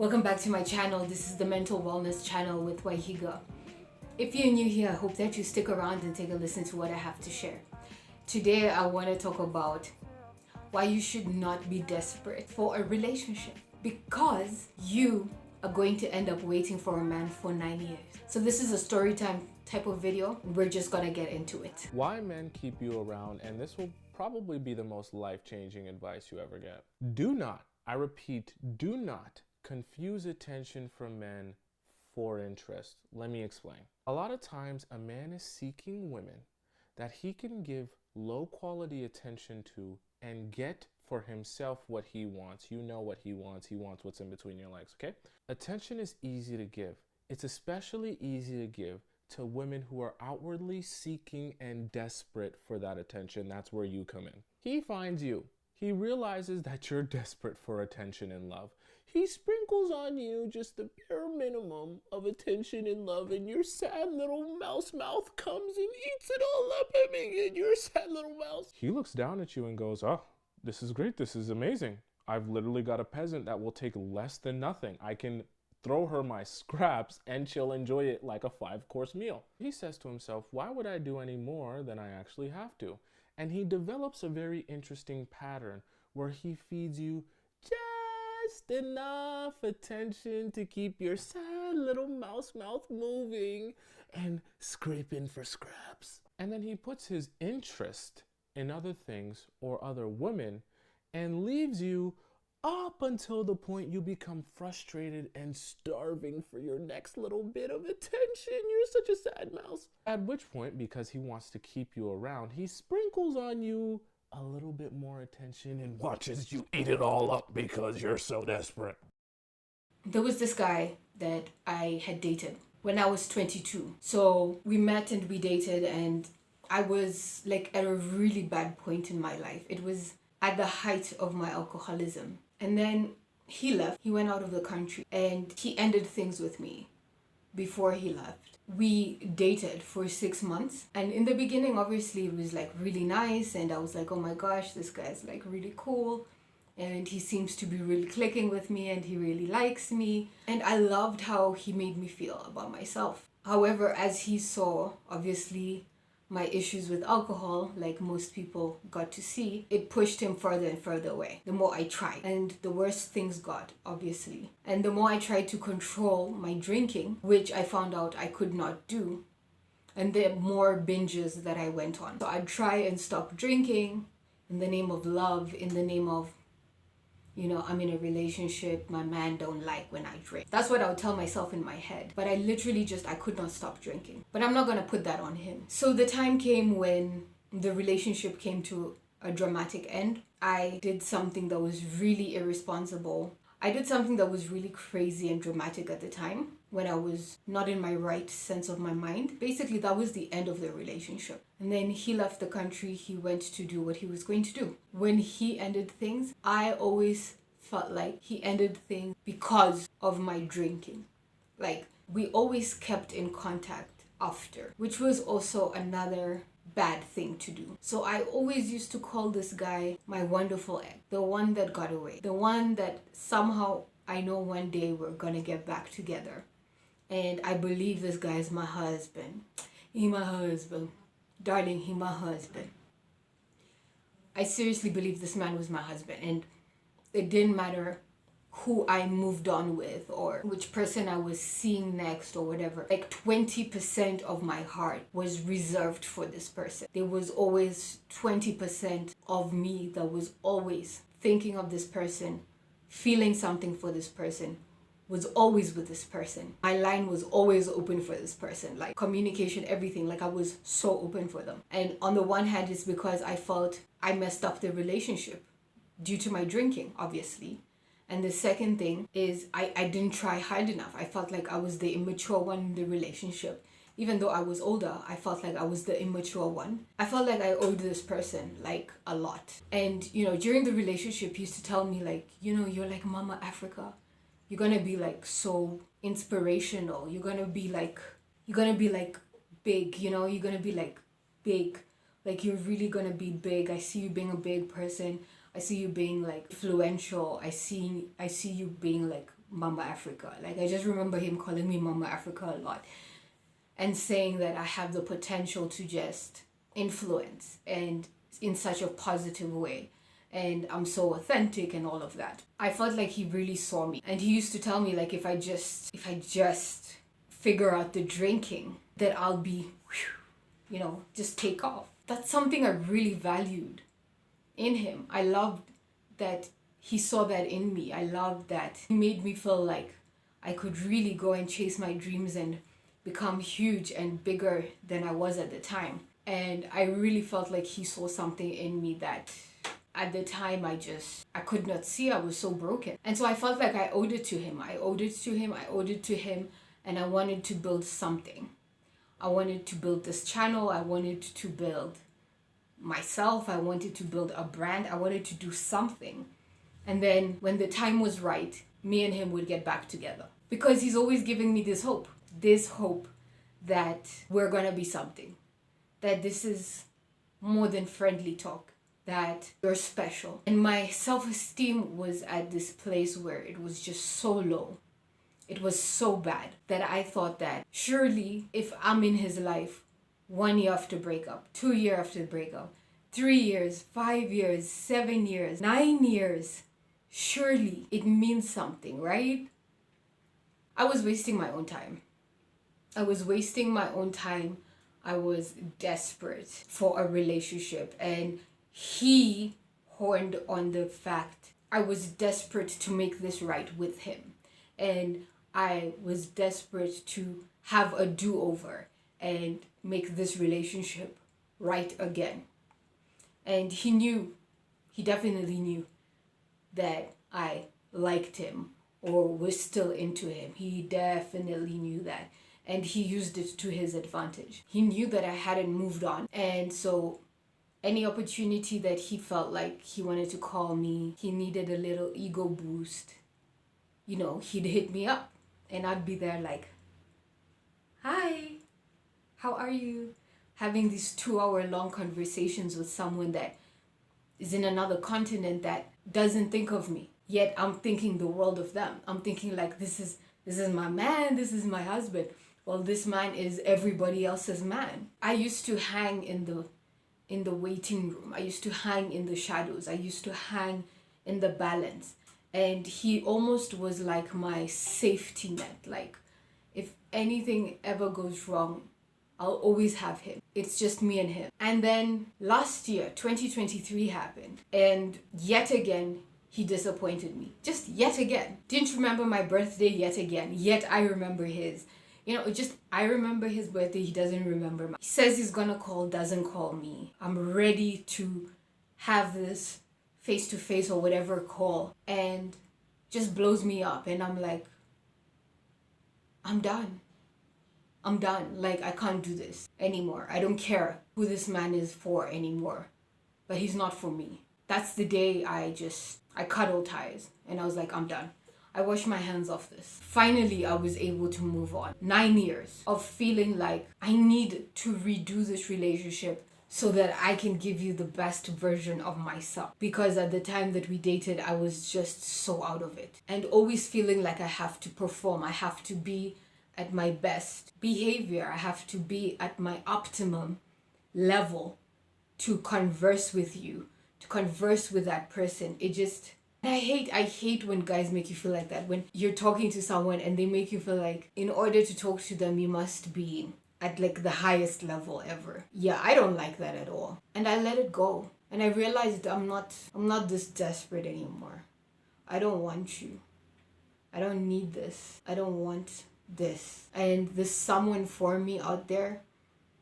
Welcome back to my channel. This is the Mental Wellness channel with Waihiga. If you're new here, I hope that you stick around and take a listen to what I have to share. Today, I want to talk about why you should not be desperate for a relationship, because you are going to end up waiting for a man for 9 years. So this is a story time type of video. We're just gonna get into it. Why men keep you around, and this will probably be the most life-changing advice you ever get. Do not, I repeat, do not confuse attention from men for interest. Let me explain. A lot of times a man is seeking women that he can give low quality attention to and get for himself what he wants. You know what he wants. He wants what's in between your legs, okay? Attention is easy to give. It's especially easy to give to women who are outwardly seeking and desperate for that attention. That's where you come in. He finds you. He realizes that you're desperate for attention and love. He sprinkles on you just the bare minimum of attention and love, and your sad little mouse mouth comes and eats it all up. And your sad little mouse. He looks down at you and goes, "Oh, this is great. This is amazing. I've literally got a peasant that will take less than nothing. I can throw her my scraps and she'll enjoy it like a 5-course meal." He says to himself, why would I do any more than I actually have to? And he develops a very interesting pattern where he feeds you just enough attention to keep your sad little mouse mouth moving and scraping for scraps. And then he puts his interest in other things or other women and leaves you up until the point you become frustrated and starving for your next little bit of attention. You're such a sad mouse. At which point, because he wants to keep you around, he sprinkles on you a little bit more attention and watches you eat it all up because you're so desperate. There was this guy that I had dated when I was 22. So we met and we dated, and I was like at a really bad point in my life. It was at the height of my alcoholism. And then he left. He went out of the country and he ended things with me before he left. We dated for 6 months, and in the beginning obviously it was like really nice, and I was like, oh my gosh, this guy's like really cool and he seems to be really clicking with me and he really likes me, and I loved how he made me feel about myself. However, as he saw obviously my issues with alcohol, like most people got to see, it pushed him further and further away. The more I tried, and the worse things got, obviously. And the more I tried to control my drinking, which I found out I could not do, and the more binges that I went on. So I'd try and stop drinking in the name of love, in the name of, I'm in a relationship, my man don't like when I drink. That's what I would tell myself in my head. But I literally I could not stop drinking. But I'm not gonna put that on him. So the time came when the relationship came to a dramatic end. I did something that was really irresponsible. I did something that was really crazy and dramatic at the time when I was not in my right sense of my mind. Basically, that was the end of the relationship. And then he left the country. He went to do what he was going to do. When he ended things, I always felt like he ended things because of my drinking. Like, we always kept in contact after, which was also another bad thing to do. So I always used to call this guy my wonderful ex, the one that got away, the one that somehow I know one day we're gonna get back together. And I believe this guy is my husband. He my husband. Darling, he my husband. I seriously believe this man was my husband, and it didn't matter who I moved on with or which person I was seeing next or whatever. Like 20% of my heart was reserved for this person. There was always 20% of me that was always thinking of this person, feeling something for this person, was always with this person. My line was always open for this person, like communication, everything. Like I was so open for them. And on the one hand, it's because I felt I messed up the relationship due to my drinking, obviously. And the second thing is I didn't try hard enough. I felt like I was the immature one in the relationship. Even though I was older, I felt like I was the immature one. I felt like I owed this person like a lot. And, during the relationship, he used to tell me like, you're like Mama Africa. You're going to be like so inspirational. You're going to be like big, you're going to be like big. Like you're really going to be big. I see you being a big person. I see you being like influential. I see you being like Mama Africa. Like, I just remember him calling me Mama Africa a lot and saying that I have the potential to just influence, and in such a positive way, and I'm so authentic and all of that. I felt like he really saw me, and he used to tell me, like, if I just figure out the drinking, that I'll be, just take off. That's something I really valued in him. I loved that he saw that in me. I loved that he made me feel like I could really go and chase my dreams and become huge and bigger than I was at the time. And I really felt like he saw something in me that at the time I could not see. I was so broken. And so I felt like I owed it to him. I owed it to him, and I wanted to build something. I wanted to build this channel. I wanted to build myself. I wanted to build a brand. I wanted to do something. And then when the time was right, me and him would get back together. Because he's always giving me this hope that we're gonna be something, that this is more than friendly talk, that you're special. And my self-esteem was at this place where it was just so low. It was so bad that I thought that surely if I'm in his life 1 year after breakup, 2 years after the breakup, 3 years, 5 years, 7 years, 9 years, surely it means something, right? I was wasting my own time. I was desperate for a relationship, and he horned on the fact I was desperate to make this right with him. And I was desperate to have a do-over and make this relationship right again. And he definitely knew that I liked him or was still into him. He definitely knew that. And he used it to his advantage. He knew that I hadn't moved on. And so any opportunity that he felt like he wanted to call me, he needed a little ego boost, he'd hit me up. And I'd be there like, hi, how are you? Having these 2-hour long conversations with someone that is in another continent that doesn't think of me. Yet I'm thinking the world of them. I'm thinking like, this is my man, this is my husband. Well, this man is everybody else's man. I used to hang in the waiting room. I used to hang in the shadows. I used to hang in the balance. And he almost was like my safety net. Like, if anything ever goes wrong, I'll always have him. It's just me and him. And then last year, 2023 happened. And yet again, he disappointed me. Just yet again. Didn't remember my birthday yet again. Yet I remember his. I remember his birthday. He doesn't remember mine. He says he's gonna call, doesn't call me. I'm ready to have this face-to-face or whatever call, and just blows me up. And I'm like, I'm done. Like, I can't do this anymore. I don't care who this man is for anymore, but he's not for me. That's the day I cut all ties, and I was like, I'm done. I washed my hands off this. Finally, I was able to move on. 9 years of feeling like I need to redo this relationship so that I can give you the best version of myself. Because at the time that we dated, I was just so out of it. And always feeling like I have to perform. I have to be at my best behavior. I have to be at my optimum level to converse with you, to converse with that person. I hate when guys make you feel like that. When you're talking to someone and they make you feel like in order to talk to them, you must be at like the highest level ever. Yeah, I don't like that at all. And I let it go. And I realized I'm not this desperate anymore. I don't want you. I don't need this. I don't want this. And there's someone for me out there,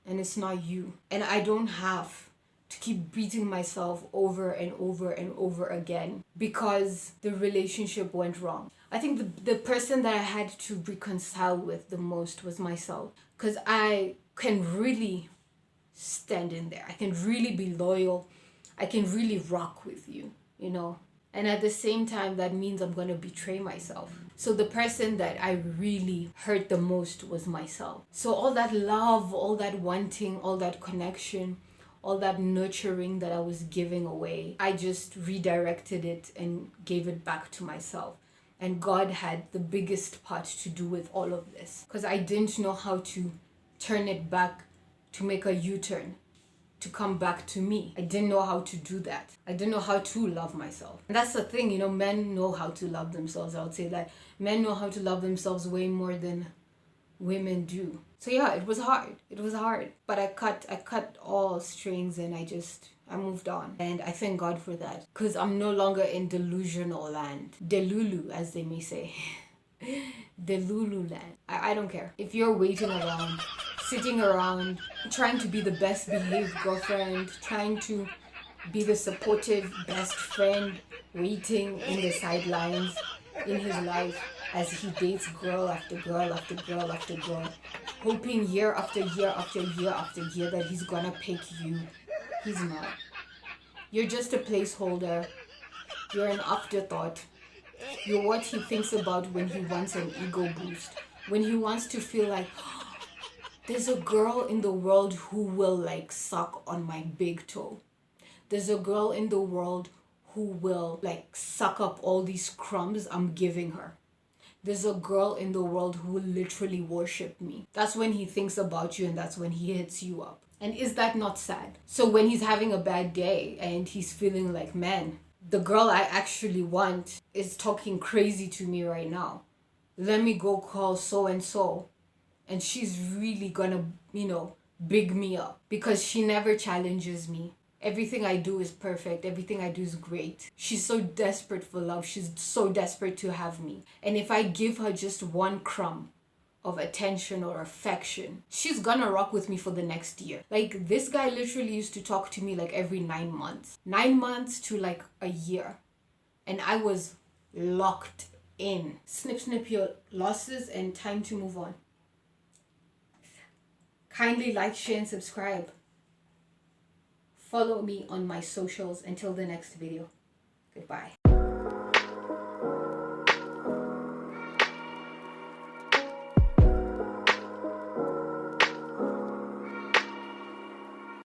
and it's not you. And I don't have to keep beating myself over and over and over again because the relationship went wrong. I think the person that I had to reconcile with the most was myself, because I can really stand in there. I can really be loyal. I can really rock with you, And at the same time, that means I'm going to betray myself. So the person that I really hurt the most was myself. So all that love, all that wanting, all that connection, all that nurturing that I was giving away, I just redirected it and gave it back to myself. And God had the biggest part to do with all of this. Because I didn't know how to turn it back, to make a U-turn, to come back to me. I didn't know how to do that. I didn't know how to love myself. And that's the thing, you know, men know how to love themselves. I would say that men know how to love themselves way more than women do. So yeah, it was hard. It was hard. But I cut all strings and I moved on. And I thank God for that. Because I'm no longer in delusional land. Delulu, as they may say. Delulu land. I don't care. If you're waiting around, sitting around, trying to be the best behaved girlfriend, trying to be the supportive best friend, waiting in the sidelines in his life as he dates girl after girl after girl after girl, hoping year after year after year after year that he's gonna pick you. He's not. You're just a placeholder. You're an afterthought. You're what he thinks about when he wants an ego boost. When he wants to feel like, there's a girl in the world who will like suck on my big toe. There's a girl in the world who will like suck up all these crumbs I'm giving her. There's a girl in the world who will literally worship me. That's when he thinks about you and that's when he hits you up. And is that not sad? So when he's having a bad day and he's feeling like, man, the girl I actually want is talking crazy to me right now. Let me go call so and so. And she's really gonna, big me up because she never challenges me. Everything I do is perfect. Everything I do is great. She's so desperate for love. She's so desperate to have me. And if I give her just one crumb of attention or affection, she's gonna rock with me for the next year. Like, this guy literally used to talk to me like every 9 months. 9 months to like a year. And I was locked in. Snip, snip your losses and time to move on. Kindly like, share, and subscribe. Follow me on my socials. Until the next video. Goodbye.